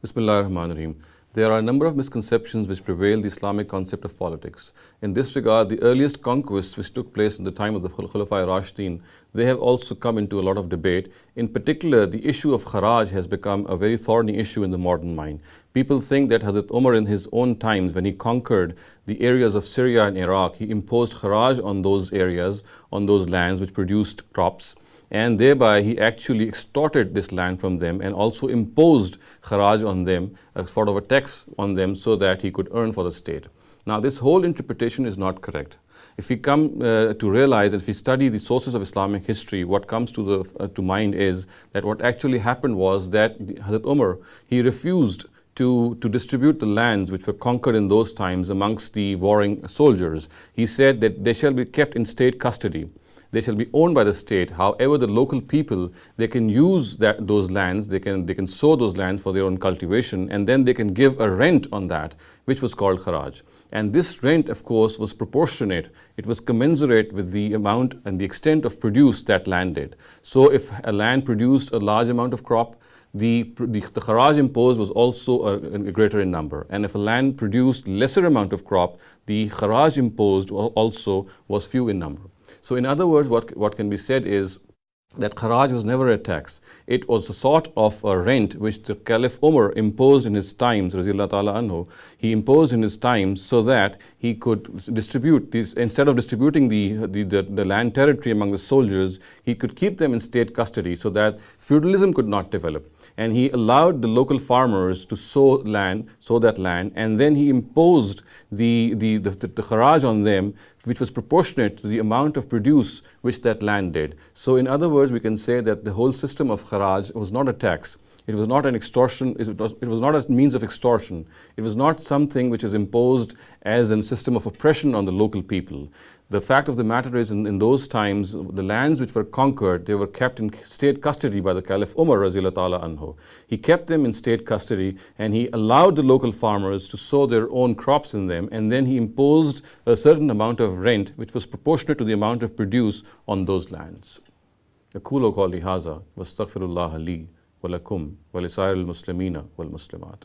Bismillah ar-Rahman ar-Rahim. There are a number of misconceptions which prevail the Islamic concept of politics. In this regard, the earliest conquests which took place in the time of the Khulafa Rashidin, they have also come into a lot of debate. In particular, the issue of Kharaj has become a very thorny issue in the modern mind. People think that Hazrat Umar in his own times, when he conquered the areas of Syria and Iraq, he imposed Kharaj on those areas, on those lands which produced crops. And thereby he actually extorted this land from them and also imposed kharaj on them, a sort of a tax on them, so that he could earn for the state. Now this whole interpretation is not correct. If we come to realize, if we study the sources of Islamic history, what comes to mind is that what actually happened was that Hazrat Umar, he refused to distribute the lands which were conquered in those times amongst the warring soldiers. He said that they shall be kept in state custody. They shall be owned by the state. However, the local people, they can use those lands, they can sow those lands for their own cultivation, and then they can give a rent on that, which was called Kharaj. And this rent, of course, was proportionate. It was commensurate with the amount and the extent of produce that land did. So if a land produced a large amount of crop, the Kharaj imposed was also greater in number. And if a land produced lesser amount of crop, the Kharaj imposed also was few in number. So in other words, what can be said is that Kharaj was never a tax. It was a sort of a rent which the Caliph Umar imposed in his times, Raziyallahu ta'ala anhu. He imposed in his times so that he could distribute these, instead of distributing the land territory among the soldiers, he could keep them in state custody so that feudalism could not develop. And he allowed the local farmers to sow that land, and then he imposed the Kharaj on them, which was proportionate to the amount of produce which that land did. So in other words, we can say that the whole system of Kharaj was not a tax. It was not an extortion, it was not a means of extortion. It was not something which is imposed as a system of oppression on the local people. The fact of the matter is, in those times, the lands which were conquered, they were kept in state custody by the Caliph Umar Raziyallahu ta'ala anhu. He kept them in state custody, and he allowed the local farmers to sow their own crops in them, and then he imposed a certain amount of rent which was proportionate to the amount of produce on those lands. أقول قولي هذا واستغفر الله لي ولكم ولسائر المسلمين والمسلمات.